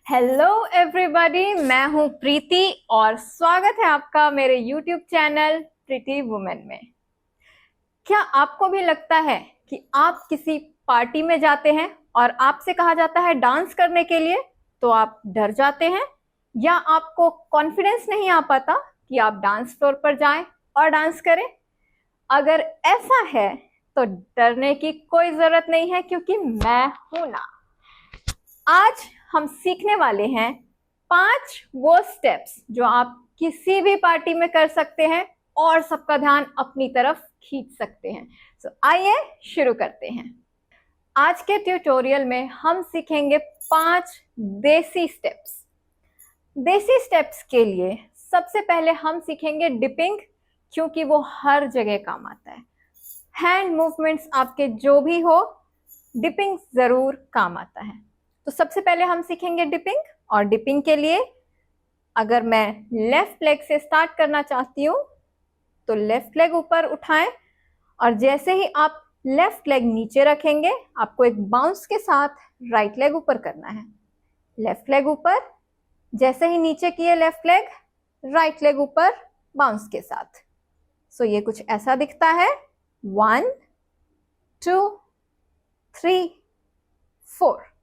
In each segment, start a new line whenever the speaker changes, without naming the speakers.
Hello everybody, मैं हूं प्रीति और स्वागत है आपका मेरे यूट्यूब चैनल प्रीति वुमेन में। क्या आपको भी लगता है कि आप किसी पार्टी में जाते हैं और आपसे कहा जाता है डांस करने के लिए तो आप डर जाते हैं, या आपको कॉन्फिडेंस नहीं आ पाता कि आप डांस फ्लोर पर जाएं और डांस करें? अगर ऐसा है तो डरने की कोई जरूरत नहीं है, क्योंकि मैं हूं ना। आज हम सीखने वाले हैं 5 वो स्टेप्स जो आप किसी भी पार्टी में कर सकते हैं और सबका ध्यान अपनी तरफ खींच सकते हैं। आइए शुरू करते हैं। आज के ट्यूटोरियल में हम सीखेंगे 5 देसी स्टेप्स। देसी स्टेप्स के लिए सबसे पहले हम सीखेंगे डिपिंग, क्योंकि वो हर जगह काम आता है। हैंड मूवमेंट्स आपके जो भी हो, डिपिंग जरूर काम आता है। तो सबसे पहले हम सीखेंगे डिपिंग, और डिपिंग के लिए अगर मैं लेफ्ट लेग से स्टार्ट करना चाहती हूँ तो लेफ्ट लेग ऊपर उठाएं, और जैसे ही आप लेफ्ट लेग नीचे रखेंगे आपको एक बाउंस के साथ राइट लेग ऊपर करना है। लेफ्ट लेग ऊपर, जैसे ही नीचे किए लेफ्ट लेग, राइट लेग ऊपर बाउंस के साथ। ये कुछ ऐसा दिखता है। 1 2 3 4।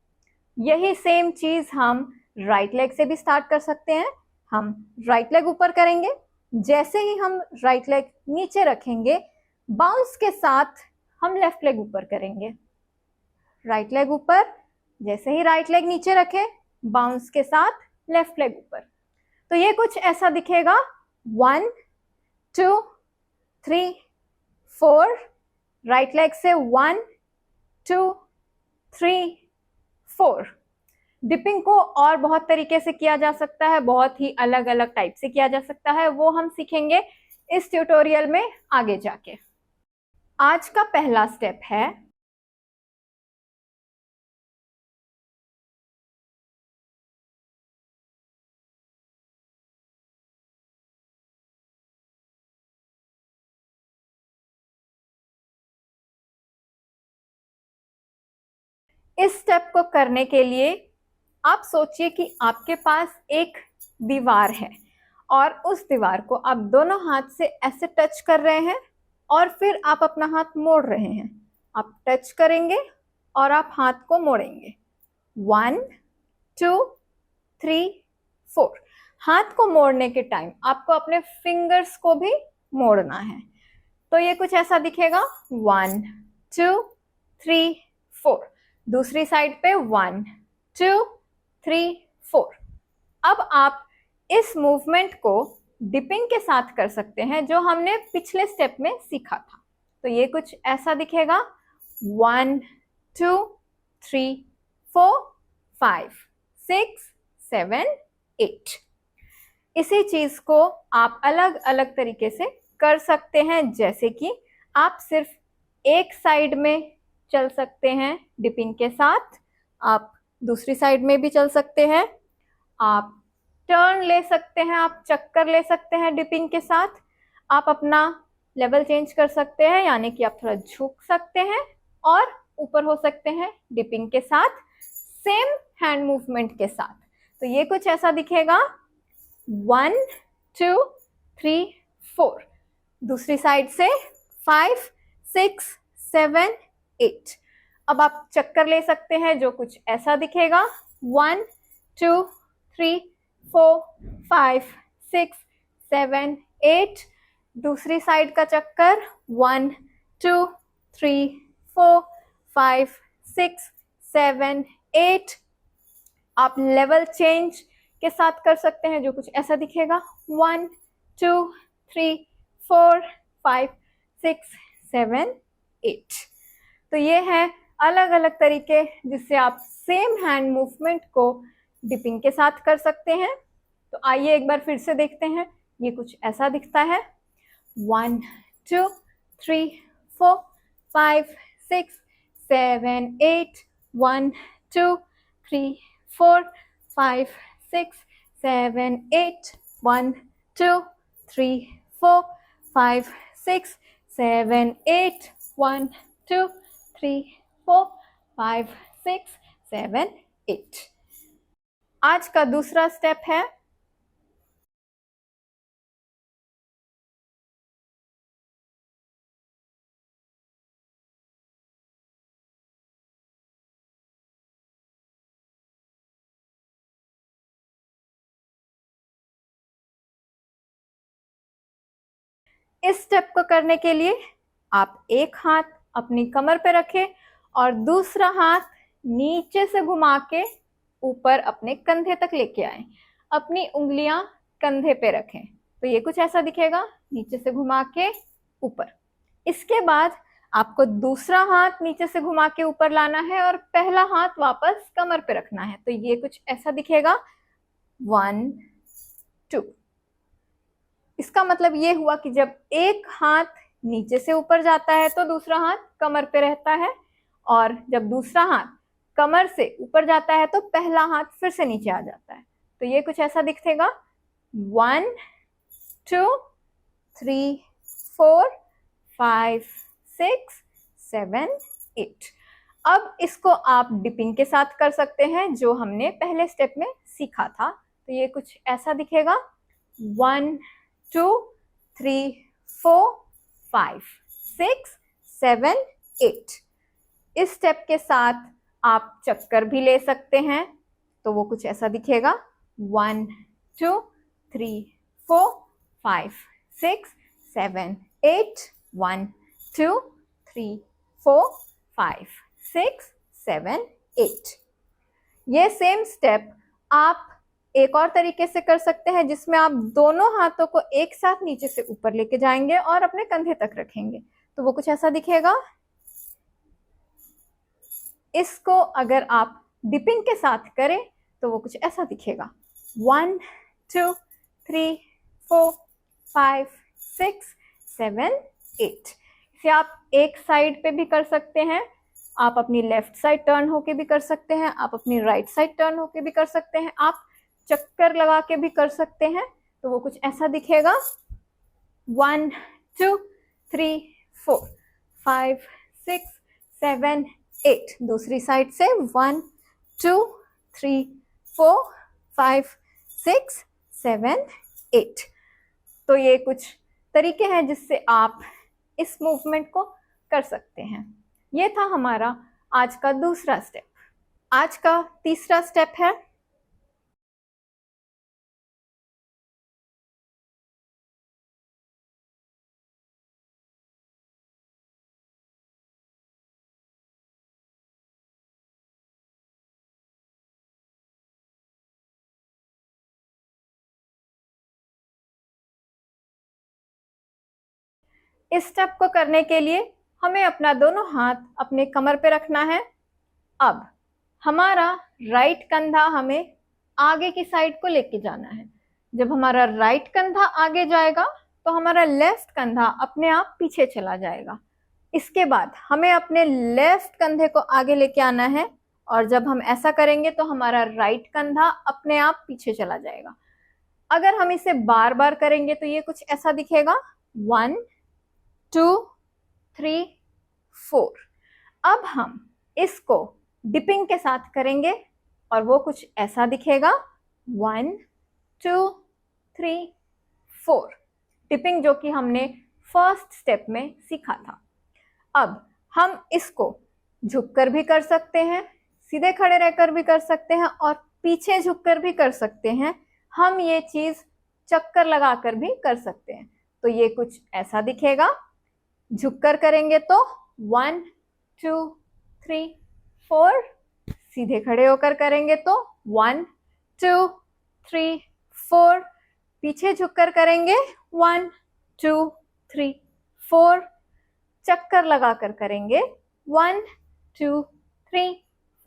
यही सेम चीज हम राइट लेग से भी स्टार्ट कर सकते हैं। हम राइट लेग ऊपर करेंगे, जैसे ही हम राइट लेग नीचे रखेंगे बाउंस के साथ हम लेफ्ट लेग ऊपर करेंगे। राइट लेग ऊपर, जैसे ही राइट लेग नीचे रखें बाउंस के साथ लेफ्ट लेग ऊपर। तो ये कुछ ऐसा दिखेगा। 1 2 3 4। राइट लेग से 1 2 3 4। डिपिंग को और बहुत तरीके से किया जा सकता है, बहुत ही अलग अलग टाइप से किया जा सकता है, वो हम सीखेंगे इस ट्यूटोरियल में आगे जाके। आज का पहला स्टेप है इस स्टेप को करने के लिए आप सोचिए कि आपके पास एक दीवार है और उस दीवार को आप दोनों हाथ से ऐसे टच कर रहे हैं और फिर आप अपना हाथ मोड़ रहे हैं। आप टच करेंगे और आप हाथ को मोड़ेंगे। 1 2 3 4। हाथ को मोड़ने के टाइम आपको अपने फिंगर्स को भी मोड़ना है। तो ये कुछ ऐसा दिखेगा। 1 2 3 4। दूसरी साइड पे 1 2 3 4। अब आप इस मूवमेंट को डिपिंग के साथ कर सकते हैं, जो हमने पिछले स्टेप में सीखा था। तो ये कुछ ऐसा दिखेगा। 1 2 3 4 5 6 7 8। इसी चीज को आप अलग अलग तरीके से कर सकते हैं, जैसे कि आप सिर्फ एक साइड में चल सकते हैं डिपिंग के साथ, आप दूसरी साइड में भी चल सकते हैं, आप टर्न ले सकते हैं, आप चक्कर ले सकते हैं डिपिंग के साथ, आप अपना लेवल चेंज कर सकते हैं, यानी कि आप थोड़ा झुक सकते हैं और ऊपर हो सकते हैं डिपिंग के साथ, सेम हैंड मूवमेंट के साथ। तो ये कुछ ऐसा दिखेगा। 1 2 3 4। दूसरी साइड से 5 6 7 8। अब आप चक्कर ले सकते हैं, जो कुछ ऐसा दिखेगा। 1 2 3 4 5 6 7 8। दूसरी साइड का चक्कर 1 2 3 4 5 6 7 8। आप लेवल चेंज के साथ कर सकते हैं, जो कुछ ऐसा दिखेगा। 1 2 3 4 5 6 7 8। तो ये है अलग अलग तरीके जिससे आप सेम हैंड मूवमेंट को डिपिंग के साथ कर सकते हैं। तो आइए एक बार फिर से देखते हैं। ये कुछ ऐसा दिखता है। 1 2 3 4 5 6 7 8। 1 2 3 4 5 6 7 8। 1 2 3 4 5 6 7 8। 1 2 3 4 5 6 7 8। आज का दूसरा स्टेप है इस स्टेप को करने के लिए आप एक हाथ अपनी कमर पे रखें और दूसरा हाथ नीचे से घुमा के ऊपर अपने कंधे तक लेके आए। अपनी उंगलियां कंधे पे रखें तो ये कुछ ऐसा दिखेगा, नीचे से घुमा के ऊपर। इसके बाद आपको दूसरा हाथ नीचे से घुमा के ऊपर लाना है और पहला हाथ वापस कमर पे रखना है तो ये कुछ ऐसा दिखेगा 1 2। इसका मतलब ये हुआ कि जब एक हाथ नीचे से ऊपर जाता है तो दूसरा हाथ कमर पे रहता है, और जब दूसरा हाथ कमर से ऊपर जाता है तो पहला हाथ फिर से नीचे आ जाता है। तो ये कुछ ऐसा दिखेगा 1 2 3 4 5 6 7 8। अब इसको आप डिपिंग के साथ कर सकते हैं जो हमने पहले स्टेप में सीखा था। तो ये कुछ ऐसा दिखेगा 1 2 3 4 5 6 7 8। इस स्टेप के साथ आप चक्कर भी ले सकते हैं तो वो कुछ ऐसा दिखेगा 1 2 3 4 5 6 7 8 1 2 3 4 5 6 7 8। ये सेम स्टेप आप एक और तरीके से कर सकते हैं जिसमें आप दोनों हाथों को एक साथ नीचे से ऊपर लेके जाएंगे और अपने कंधे तक रखेंगे तो वो कुछ ऐसा दिखेगा। इसको अगर आप डिपिंग के साथ करें तो वो कुछ ऐसा दिखेगा 1 2 3 4 5 6 7 8। इसे आप एक साइड पे भी कर सकते हैं, आप अपनी लेफ्ट साइड टर्न होके भी कर सकते हैं, आप अपनी राइट साइड टर्न होके भी कर सकते हैं, आप चक्कर लगा के भी कर सकते हैं। तो वो कुछ ऐसा दिखेगा 1 2 3 4 5 6 7 8। दूसरी साइड से 1 2 3 4 5 6 7 8। तो ये कुछ तरीके हैं जिससे आप इस मूवमेंट को कर सकते हैं। ये था हमारा आज का दूसरा स्टेप। आज का तीसरा स्टेप है इस स्टेप को करने के लिए हमें अपना दोनों हाथ अपने कमर पे रखना है। अब हमारा राइट कंधा हमें आगे की साइड को लेके जाना है। जब हमारा राइट कंधा आगे जाएगा तो हमारा लेफ्ट कंधा अपने आप पीछे चला जाएगा। इसके बाद हमें अपने लेफ्ट कंधे को आगे लेके आना है और जब हम ऐसा करेंगे तो हमारा राइट कंधा अपने आप पीछे चला जाएगा। अगर हम इसे बार बार करेंगे तो ये कुछ ऐसा दिखेगा 1 2 3 4। अब हम इसको डिपिंग के साथ करेंगे और वो कुछ ऐसा दिखेगा 1 2 3 4। डिपिंग जो कि हमने फर्स्ट स्टेप में सीखा था। अब हम इसको झुककर भी कर सकते हैं, सीधे खड़े रहकर भी कर सकते हैं और पीछे झुककर भी कर सकते हैं। हम ये चीज चक्कर लगाकर भी कर सकते हैं। तो ये कुछ ऐसा दिखेगा। झुककर करेंगे तो 1 2 3 4। सीधे खड़े होकर करेंगे तो 1 2 3 4। पीछे झुककर करेंगे 1 2 3 4। चक्कर लगाकर करेंगे 1 2 3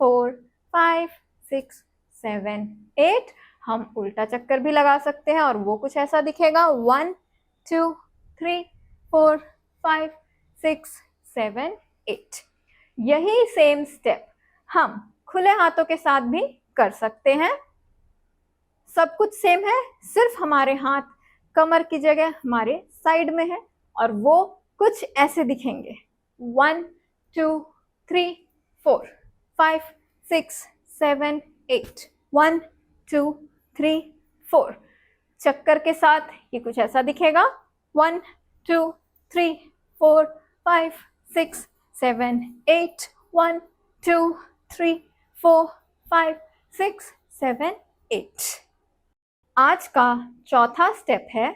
4 5 6 7 8। हम उल्टा चक्कर भी लगा सकते हैं और वो कुछ ऐसा दिखेगा 1 2 3 4 5 6 7 8। यही सेम स्टेप हम खुले हाथों के साथ भी कर सकते हैं। सब कुछ सेम है, सिर्फ हमारे हाथ कमर की जगह हमारे साइड में है और वो कुछ ऐसे दिखेंगे 1 2 3 4 5 6 7 8 1 2 3 4। चक्कर के साथ ये कुछ ऐसा दिखेगा। 1 2 3 4 5 6 7 8। 1 2 3 4 5 6 7 8। आज का चौथा स्टेप है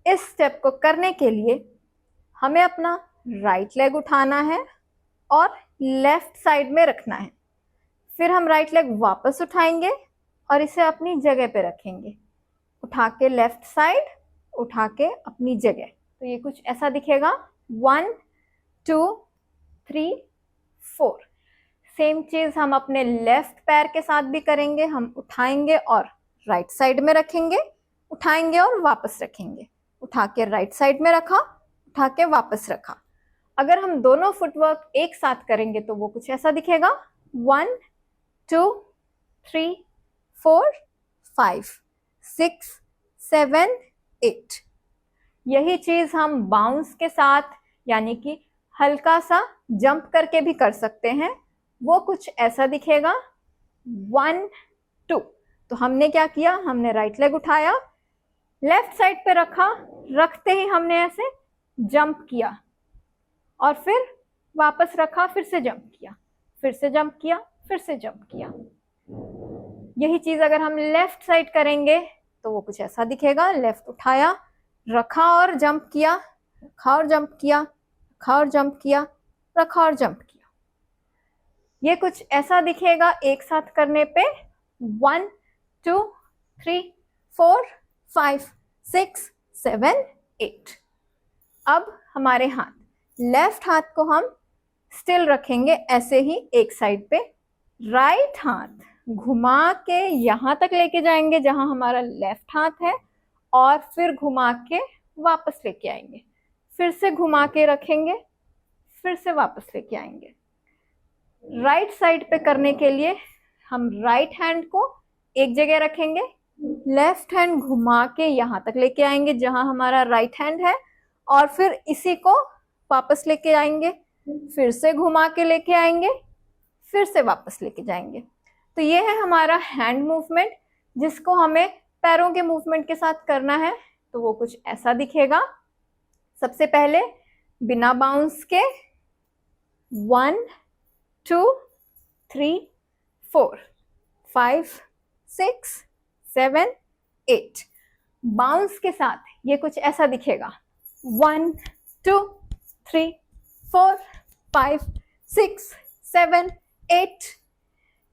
इस स्टेप को करने के लिए हमें अपना राइट लेग उठाना है और लेफ्ट साइड में रखना है। फिर हम राइट लेग वापस उठाएंगे और इसे अपनी जगह पे रखेंगे। उठा के लेफ्ट साइड, उठा के अपनी जगह। तो ये कुछ ऐसा दिखेगा। 1 2 3 4। सेम चीज हम अपने लेफ्ट पैर के साथ भी करेंगे। हम उठाएंगे और राइट साइड में रखेंगे, उठाएंगे और वापस रखेंगे। उठा के राइट साइड में रखा, उठा के वापस रखा। अगर हम दोनों फुटवर्क एक साथ करेंगे तो वो कुछ ऐसा दिखेगा। 1 2 3 4 5 6 7 8। यही चीज हम बाउंस के साथ यानी कि हल्का सा जंप करके भी कर सकते हैं। वो कुछ ऐसा दिखेगा। 1 2। तो हमने क्या किया, हमने राइट लेग उठाया, लेफ्ट साइड पे रखा, रखते ही हमने ऐसे जंप किया और फिर वापस रखा, फिर से जंप किया, फिर से जंप किया, फिर से जंप किया। यही चीज अगर हम लेफ्ट साइड करेंगे तो वो कुछ ऐसा दिखेगा। लेफ्ट उठाया, रखा और जंप किया, रखा और जंप किया, रखा और जंप किया, रखा और जंप किया। ये कुछ ऐसा दिखेगा एक साथ करने पे। 1 2 3 4 5 6 7 8। अब हमारे हाथ, लेफ्ट हाथ को हम स्टिल रखेंगे ऐसे ही एक साइड पे। राइट हाथ घुमा के यहां तक लेके जाएंगे जहां हमारा लेफ्ट हाथ है और फिर घुमा के वापस लेके आएंगे। फिर से घुमा के रखेंगे, फिर से वापस लेके आएंगे। राइट साइड पे करने के लिए हम राइट हैंड को एक जगह रखेंगे, लेफ्ट हैंड घुमा के यहां तक लेके आएंगे जहां हमारा राइट हैंड है और फिर इसी को वापस लेके आएंगे, फिर से घुमा के लेके आएंगे, फिर से वापस लेके जाएंगे। तो ये है हमारा हैंड मूवमेंट जिसको हमें पैरों के मूवमेंट के साथ करना है। तो वो कुछ ऐसा दिखेगा। सबसे पहले बिना बाउंस के 1 2 3 4 5 6 7 8। बाउंस के साथ ये कुछ ऐसा दिखेगा। 1 2 3 4 5 6 7 8।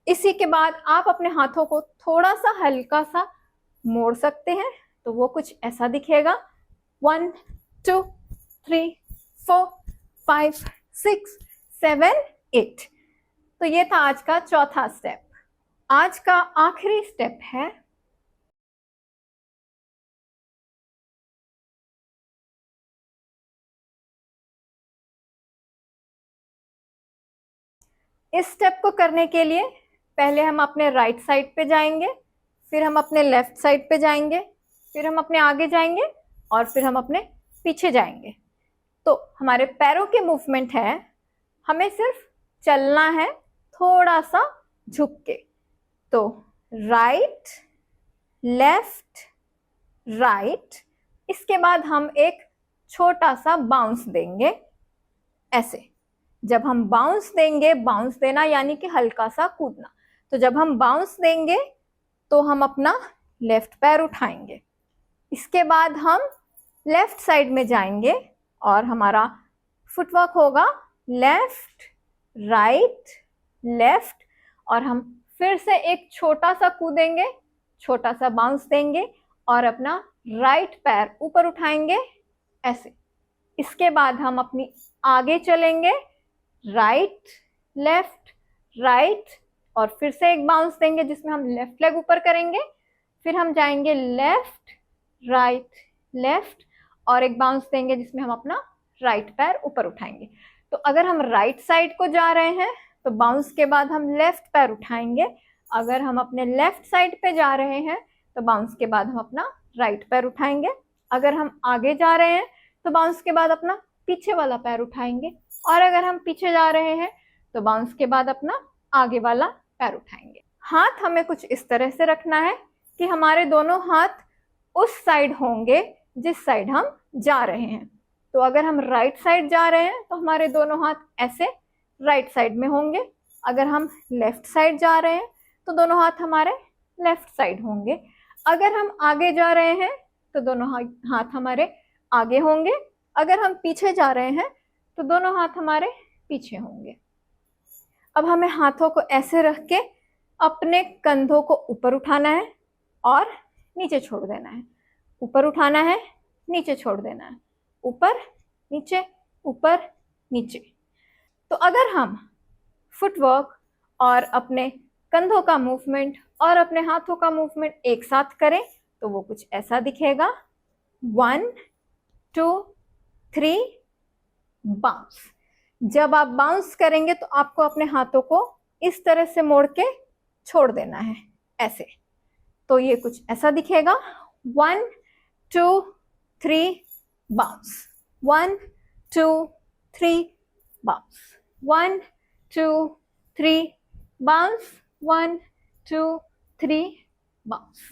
इसी के बाद आप अपने हाथों को थोड़ा सा हल्का सा मोड़ सकते हैं। तो वो कुछ ऐसा दिखेगा। 1 2 3 4 5 6 7 8। तो ये था आज का चौथा स्टेप। आज का आखिरी स्टेप है इस स्टेप को करने के लिए पहले हम अपने राइट साइड पे जाएंगे, फिर हम अपने लेफ्ट साइड पे जाएंगे, फिर हम अपने आगे जाएंगे और फिर हम अपने पीछे जाएंगे। तो हमारे पैरों के मूवमेंट है, हमें सिर्फ चलना है थोड़ा सा झुक के। तो राइट लेफ्ट राइट। इसके बाद हम एक छोटा सा बाउंस देंगे ऐसे। जब हम बाउंस देंगे, बाउंस देना यानी कि हल्का सा कूदना। तो जब हम बाउंस देंगे तो हम अपना लेफ्ट पैर उठाएंगे। इसके बाद हम लेफ्ट साइड में जाएंगे और हमारा फुटवर्क होगा लेफ्ट राइट लेफ्ट। और हम फिर से एक छोटा सा कूदेंगे, छोटा सा बाउंस देंगे और अपना राइट पैर ऊपर उठाएंगे ऐसे। इसके बाद हम अपनी आगे चलेंगे, राइट राइट और फिर से एक बाउंस देंगे जिसमें हम लेफ्ट लेग ऊपर करेंगे। फिर हम जाएंगे लेफ्ट लेफ्ट और एक बाउंस देंगे जिसमें हम अपना राइट पैर ऊपर उठाएंगे। तो अगर हम राइट साइड को जा रहे हैं तो बाउंस के बाद हम लेफ्ट पैर उठाएंगे। अगर हम अपने लेफ्ट साइड पे जा रहे हैं तो बाउंस के बाद हम अपना राइट पैर उठाएंगे। अगर हम आगे जा रहे हैं तो बाउंस के बाद अपना पीछे वाला पैर उठाएंगे, और अगर हम पीछे जा रहे हैं तो बाउंस के बाद अपना आगे वाला पैर उठाएंगे। हाथ हमें कुछ इस तरह से रखना है कि हमारे दोनों हाथ उस साइड होंगे जिस साइड हम जा रहे हैं। तो अगर हम राइट साइड जा रहे हैं तो हमारे दोनों हाथ ऐसे राइट साइड में होंगे, अगर हम लेफ्ट साइड जा रहे हैं तो दोनों हाथ हमारे लेफ्ट साइड होंगे, अगर हम आगे जा रहे हैं तो दोनों हाथ हमारे आगे होंगे, अगर हम पीछे जा रहे हैं तो दोनों हाथ हमारे पीछे होंगे। अब हमें हाथों को ऐसे रख के अपने कंधों को ऊपर उठाना है और नीचे छोड़ देना है, ऊपर उठाना है, नीचे छोड़ देना है, ऊपर नीचे। तो अगर हम फुटवर्क और अपने कंधों का मूवमेंट और अपने हाथों का मूवमेंट एक साथ करें तो वो कुछ ऐसा दिखेगा। 1 2 3 बाउंस। जब आप बाउंस करेंगे तो आपको अपने हाथों को इस तरह से मोड़ के छोड़ देना है, ऐसे। तो ये कुछ ऐसा दिखेगा। 1 2 3 बाउंस, 1 2 3 बाउंस, 1 2 3 बाउंस, 1 2 3 बाउंस।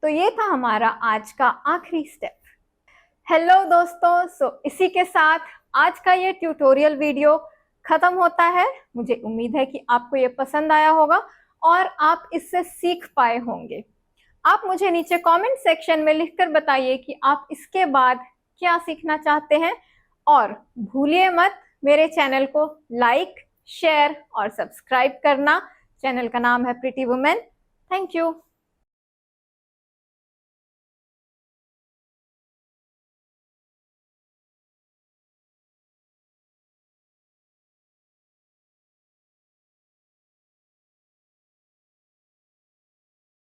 तो ये था हमारा आज का आखिरी स्टेप। हेलो दोस्तों, इसी के साथ आज का ये ट्यूटोरियल वीडियो खत्म होता है। मुझे उम्मीद है कि आपको ये पसंद आया होगा और आप इससे सीख पाए होंगे। आप मुझे नीचे कमेंट सेक्शन में लिखकर बताइए कि आप इसके बाद क्या सीखना चाहते हैं, और भूलिए मत मेरे चैनल को लाइक, शेयर और सब्सक्राइब करना। चैनल का नाम है प्रिटी वुमेन। Thank you.